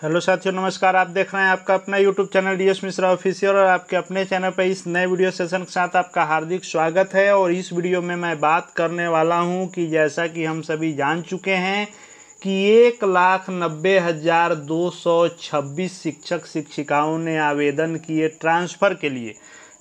Hello साथियों, नमस्कार। आप देख रहे हैं आपका अपना YouTube channel DS Mishra official और आपके अपने चैनल पर इस नए वीडियो सेशन के साथ आपका हार्दिक स्वागत है। और इस वीडियो में मैं बात करने वाला हूं कि जैसा कि हम सभी जान चुके हैं कि 1,90,226 शिक्षक शिक्षिकाओं ने आवेदन किए ट्रांसफ़र के लिए,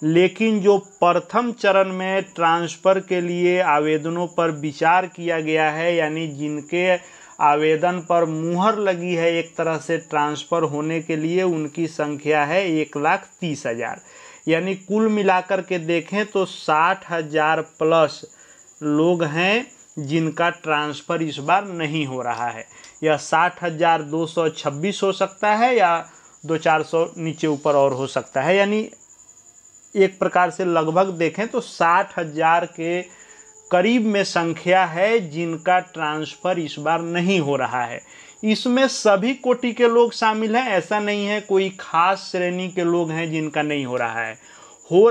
लेकिन जो प्रथम चरण में ट्रांसफ़र के लिए आवेदनों पर विचार किया गया है, यानी जिनके आवेदन पर मुहर लगी है एक तरह से ट्रांसफ़र होने के लिए, उनकी संख्या है 1,30,000। यानी कुल मिलाकर के देखें तो 60,000 प्लस लोग हैं जिनका ट्रांसफ़र इस बार नहीं हो रहा है। यह 60,226 हो सकता है या 200-400 नीचे ऊपर और हो सकता है। यानी एक प्रकार से लगभग देखें तो 60,000 के करीब में संख्या है जिनका ट्रांसफ़र इस बार नहीं हो रहा है। इसमें सभी कोटि के लोग शामिल हैं, ऐसा नहीं है कोई खास श्रेणी के लोग हैं जिनका नहीं हो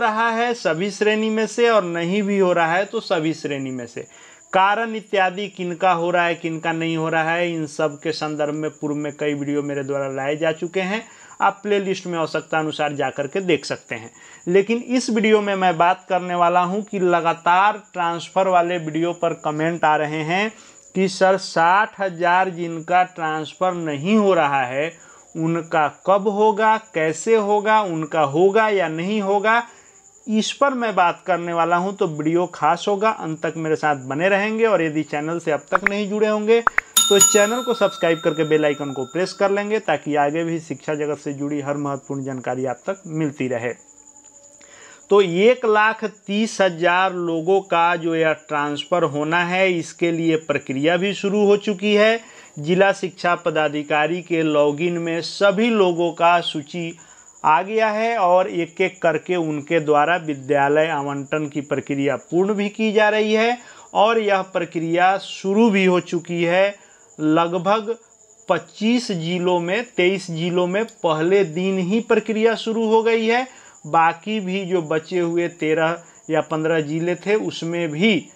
रहा है सभी श्रेणी में से, और नहीं भी हो रहा है तो सभी श्रेणी में से। कारण इत्यादि किनका हो रहा है किनका नहीं हो रहा है, इन सब के संदर्भ में पूर्व में कई वीडियो मेरे द्वारा लाए जा चुके हैं। आप प्ले लिस्ट में आवश्यकता अनुसार जा कर के देख सकते हैं। लेकिन इस वीडियो में मैं बात करने वाला हूं कि लगातार ट्रांसफ़र वाले वीडियो पर कमेंट आ रहे हैं कि सर 60,000 जिनका ट्रांसफ़र नहीं हो रहा है उनका कब होगा, कैसे होगा, उनका होगा या नहीं होगा, इस पर मैं बात करने वाला हूं। तो वीडियो खास होगा, अंत तक मेरे साथ बने रहेंगे। और यदि चैनल से अब तक नहीं जुड़े होंगे तो चैनल को सब्सक्राइब करके बेल आइकन को प्रेस कर लेंगे, ताकि आगे भी शिक्षा जगत से जुड़ी हर महत्वपूर्ण जानकारी आप तक मिलती रहे। तो 1,30,000 लोगों का जो यह ट्रांसफ़र होना है, इसके लिए प्रक्रिया भी शुरू हो चुकी है। जिला शिक्षा पदाधिकारी के लॉगिन में सभी लोगों का सूची आ गया है और एक एक करके उनके द्वारा विद्यालय आवंटन की प्रक्रिया पूर्ण भी की जा रही है। और यह प्रक्रिया शुरू भी हो चुकी है। लगभग 25 जिलों में 23 जिलों में पहले दिन ही प्रक्रिया शुरू हो गई है। बाकी भी जो बचे हुए 13 या 15 जिले थे उसमें भी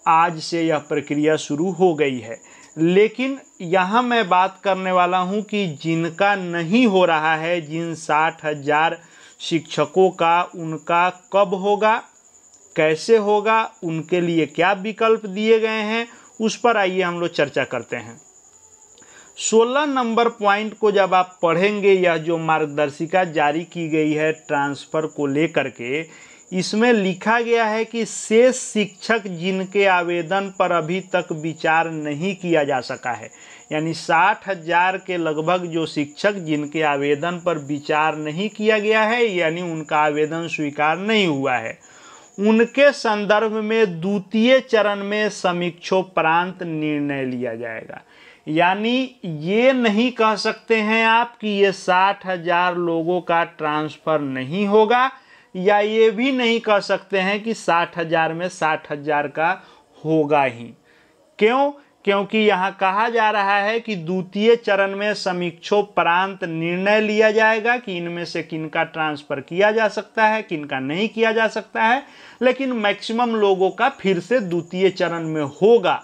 आज से यह प्रक्रिया शुरू हो गई है। लेकिन यहाँ मैं बात करने वाला हूँ कि जिनका नहीं हो रहा है, जिन 60,000 शिक्षकों का, उनका कब होगा, कैसे होगा, उनके लिए क्या विकल्प दिए गए हैं, उस पर आइए हम लोग चर्चा करते हैं। 16 नंबर पॉइंट को जब आप पढ़ेंगे, यह जो मार्गदर्शिका जारी की गई है ट्रांसफ़र को लेकर के, इसमें लिखा गया है कि शेष शिक्षक जिनके आवेदन पर अभी तक विचार नहीं किया जा सका है, यानी 60,000 के लगभग जो शिक्षक जिनके आवेदन पर विचार नहीं किया गया है, यानी उनका आवेदन स्वीकार नहीं हुआ है, उनके संदर्भ में द्वितीय चरण में समीक्षोपरांत निर्णय लिया जाएगा। यानी ये नहीं कह सकते हैं आप कि ये 60,000 लोगों का ट्रांसफ़र नहीं होगा, या ये भी नहीं कह सकते हैं कि 60,000 में 60,000 का होगा ही। क्यों? क्योंकि यहाँ कहा जा रहा है कि द्वितीय चरण में समीक्षोपरांत निर्णय लिया जाएगा कि इनमें से किनका ट्रांसफ़र किया जा सकता है, किनका नहीं किया जा सकता है। लेकिन मैक्सिमम लोगों का फिर से द्वितीय चरण में होगा।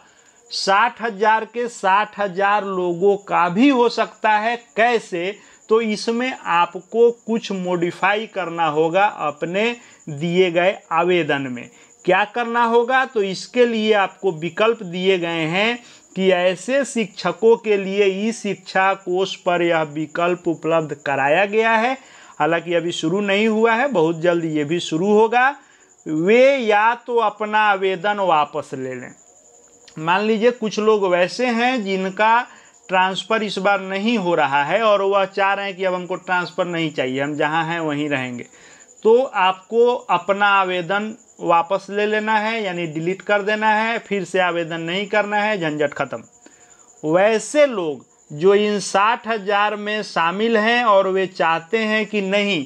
60,000 के 60,000 लोगों का भी हो सकता है। कैसे? तो इसमें आपको कुछ मॉडिफाई करना होगा अपने दिए गए आवेदन में। क्या करना होगा? तो इसके लिए आपको विकल्प दिए गए हैं कि ऐसे शिक्षकों के लिए ई शिक्षा कोष पर यह विकल्प उपलब्ध कराया गया है। हालांकि अभी शुरू नहीं हुआ है, बहुत जल्द ये भी शुरू होगा। वे या तो अपना आवेदन वापस ले लें। मान लीजिए कुछ लोग वैसे हैं जिनका ट्रांसफ़र इस बार नहीं हो रहा है और वह चाह रहे हैं कि अब हमको ट्रांसफ़र नहीं चाहिए, हम जहां हैं वहीं रहेंगे। तो आपको अपना आवेदन वापस ले लेना है, यानी डिलीट कर देना है, फिर से आवेदन नहीं करना है, झंझट ख़त्म। वैसे लोग जो इन 60,000 में शामिल हैं और वे चाहते हैं कि नहीं,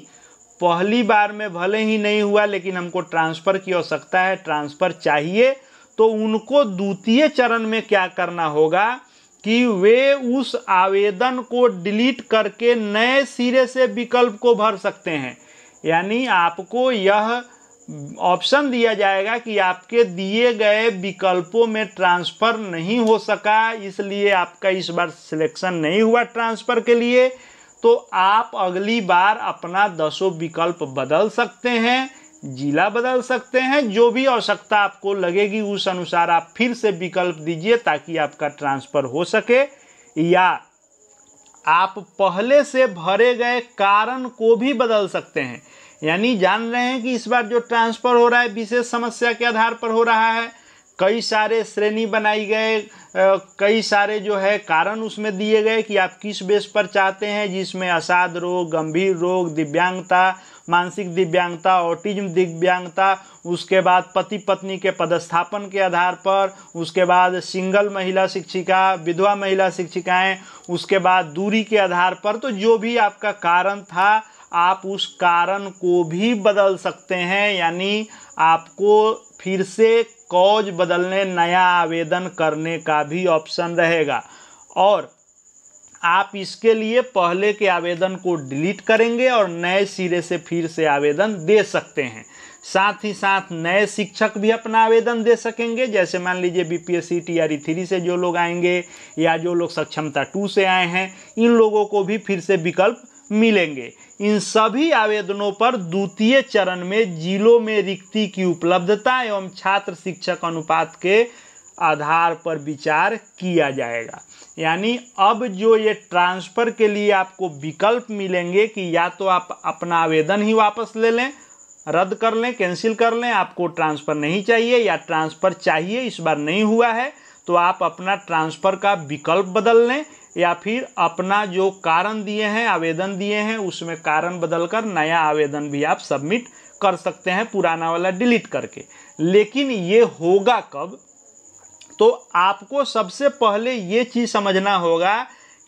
पहली बार में भले ही नहीं हुआ लेकिन हमको ट्रांसफ़र की आवश्यकता है, ट्रांसफ़र चाहिए, तो उनको द्वितीय चरण में क्या करना होगा कि वे उस आवेदन को डिलीट करके नए सिरे से विकल्प को भर सकते हैं। यानी आपको यह ऑप्शन दिया जाएगा कि आपके दिए गए विकल्पों में ट्रांसफ़र नहीं हो सका, इसलिए आपका इस बार सिलेक्शन नहीं हुआ ट्रांसफ़र के लिए, तो आप अगली बार अपना 10 विकल्प बदल सकते हैं, जिला बदल सकते हैं। जो भी आवश्यकता आपको लगेगी उस अनुसार आप फिर से विकल्प दीजिए ताकि आपका ट्रांसफ़र हो सके, या आप पहले से भरे गए कारण को भी बदल सकते हैं। यानी जान रहे हैं कि इस बार जो ट्रांसफ़र हो रहा है विशेष समस्या के आधार पर हो रहा है, कई सारे श्रेणी बनाई गए, कई सारे जो है कारण उसमें दिए गए कि आप किस बेस पर चाहते हैं, जिसमें असाध रोग, गंभीर रोग, दिव्यांगता, मानसिक दिव्यांगता, ऑटिज्म दिव्यांगता, उसके बाद पति पत्नी के पदस्थापन के आधार पर, उसके बाद सिंगल महिला शिक्षिका, विधवा महिला शिक्षिकाएं, उसके बाद दूरी के आधार पर। तो जो भी आपका कारण था आप उस कारण को भी बदल सकते हैं, यानी आपको फिर से कॉज बदलने, नया आवेदन करने का भी ऑप्शन रहेगा। और आप इसके लिए पहले के आवेदन को डिलीट करेंगे और नए सिरे से फिर से आवेदन दे सकते हैं। साथ ही साथ नए शिक्षक भी अपना आवेदन दे सकेंगे। जैसे मान लीजिए बीपीएससी टीआरई 3 से जो लोग आएंगे या जो लोग सक्षमता 2 से आए हैं, इन लोगों को भी फिर से विकल्प मिलेंगे। इन सभी आवेदनों पर द्वितीय चरण में जिलों में रिक्ति की उपलब्धता एवं छात्र शिक्षक अनुपात के आधार पर विचार किया जाएगा। यानी अब जो ये ट्रांसफ़र के लिए आपको विकल्प मिलेंगे कि या तो आप अपना आवेदन ही वापस ले लें, रद्द कर लें, कैंसिल कर लें, आपको ट्रांसफ़र नहीं चाहिए, या ट्रांसफ़र चाहिए इस बार नहीं हुआ है तो आप अपना ट्रांसफ़र का विकल्प बदल लें, या फिर अपना जो कारण दिए हैं, आवेदन दिए हैं, उसमें कारण बदलकर नया आवेदन भी आप सबमिट कर सकते हैं, पुराना वाला डिलीट करके। लेकिन ये होगा कब? तो आपको सबसे पहले ये चीज़ समझना होगा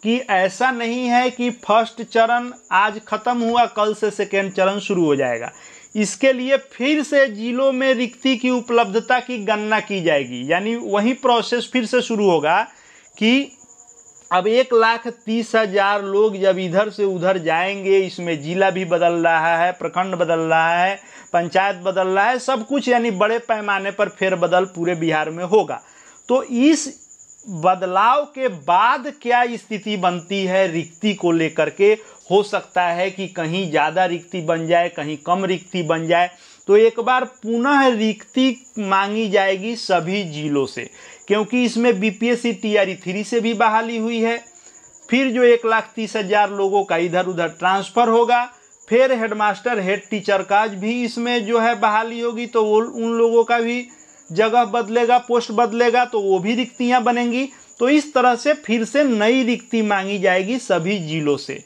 कि ऐसा नहीं है कि फर्स्ट चरण आज ख़त्म हुआ, कल से सेकेंड चरण शुरू हो जाएगा। इसके लिए फिर से जिलों में रिक्ति की उपलब्धता की गणना की जाएगी। यानी वही प्रोसेस फिर से शुरू होगा कि अब 1,30,000 लोग जब इधर से उधर जाएंगे, इसमें जिला भी बदल रहा है, प्रखंड बदल रहा है, पंचायत बदल रहा है, सब कुछ, यानी बड़े पैमाने पर फेरबदल पूरे बिहार में होगा। तो इस बदलाव के बाद क्या स्थिति बनती है रिक्ति को लेकर के, हो सकता है कि कहीं ज़्यादा रिक्ति बन जाए, कहीं कम रिक्ति बन जाए, तो एक बार पुनः रिक्ति मांगी जाएगी सभी जिलों से, क्योंकि इसमें बीपीएससी टीआरई 3 से भी बहाली हुई है। फिर जो 1,30,000 लोगों का इधर उधर ट्रांसफ़र होगा, फिर हेडमास्टर, हेड टीचर का भी इसमें जो है बहाली होगी, तो वो उन लोगों का भी जगह बदलेगा, पोस्ट बदलेगा, तो वो भी रिक्तियां बनेंगी। तो इस तरह से फिर से नई रिक्ति मांगी जाएगी सभी जिलों से।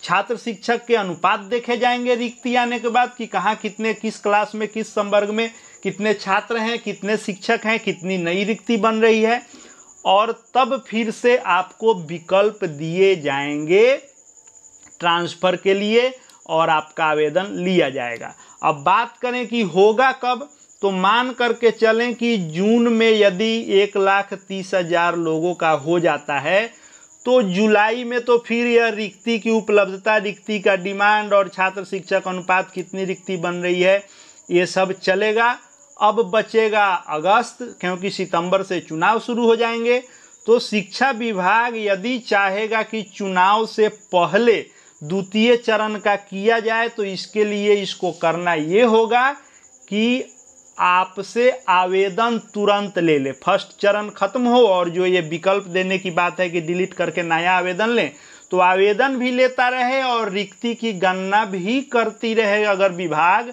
छात्र शिक्षक के अनुपात देखे जाएंगे रिक्ति आने के बाद कि कहाँ कितने, किस क्लास में, किस संवर्ग में कितने छात्र हैं, कितने शिक्षक हैं, कितनी नई रिक्ति बन रही है, और तब फिर से आपको विकल्प दिए जाएंगे ट्रांसफ़र के लिए और आपका आवेदन लिया जाएगा। अब बात करें कि होगा कब, तो मान करके चलें कि जून में यदि 1,30,000 लोगों का हो जाता है, तो जुलाई में तो फिर यह रिक्ति की उपलब्धता, रिक्ति का डिमांड और छात्र शिक्षक अनुपात, कितनी रिक्ति बन रही है, ये सब चलेगा। अब बचेगा अगस्त, क्योंकि सितंबर से चुनाव शुरू हो जाएंगे। तो शिक्षा विभाग यदि चाहेगा कि चुनाव से पहले द्वितीय चरण का किया जाए, तो इसके लिए इसको करना ये होगा कि आपसे आवेदन तुरंत ले ले। फर्स्ट चरण खत्म हो और जो ये विकल्प देने की बात है कि डिलीट करके नया आवेदन लें, तो आवेदन भी लेता रहे और रिक्ति की गणना भी करती रहे अगर विभाग,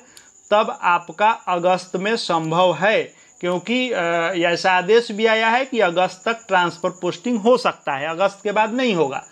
तब आपका अगस्त में संभव है। क्योंकि ऐसा आदेश भी आया है कि अगस्त तक ट्रांसफ़र पोस्टिंग हो सकता है, अगस्त के बाद नहीं होगा।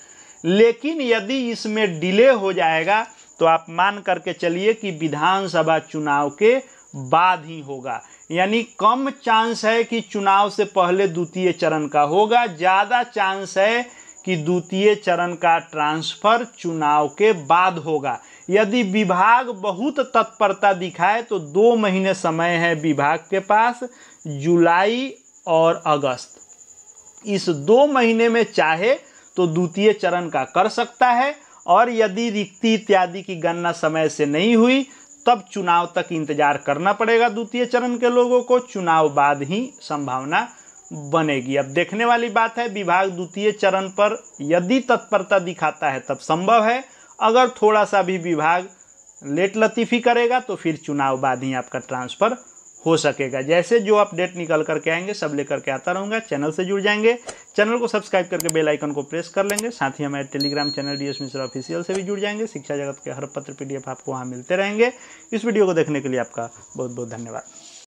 लेकिन यदि इसमें डिले हो जाएगा तो आप मान करके चलिए कि विधानसभा चुनाव के बाद ही होगा। यानी कम चांस है कि चुनाव से पहले द्वितीय चरण का होगा, ज़्यादा चांस है कि द्वितीय चरण का ट्रांसफ़र चुनाव के बाद होगा। यदि विभाग बहुत तत्परता दिखाए तो 2 महीने समय है विभाग के पास, जुलाई और अगस्त। इस 2 महीने में चाहे तो द्वितीय चरण का कर सकता है, और यदि रिक्ति इत्यादि की गणना समय से नहीं हुई तब चुनाव तक इंतजार करना पड़ेगा द्वितीय चरण के लोगों को, चुनाव बाद ही संभावना बनेगी। अब देखने वाली बात है, विभाग द्वितीय चरण पर यदि तत्परता दिखाता है तब संभव है, अगर थोड़ा सा भी विभाग लेट लतीफ़ी करेगा तो फिर चुनाव बाद ही आपका ट्रांसफ़र हो सकेगा। जैसे जो अपडेट निकल करके आएंगे सब लेकर के आता रहूँगा। चैनल से जुड़ जाएंगे, चैनल को सब्सक्राइब करके बेल आइकन को प्रेस कर लेंगे। साथ ही हमारे Telegram channel DS Mishra official से भी जुड़ जाएंगे। शिक्षा जगत के हर पत्र PDF आपको वहाँ मिलते रहेंगे। इस वीडियो को देखने के लिए आपका बहुत बहुत धन्यवाद।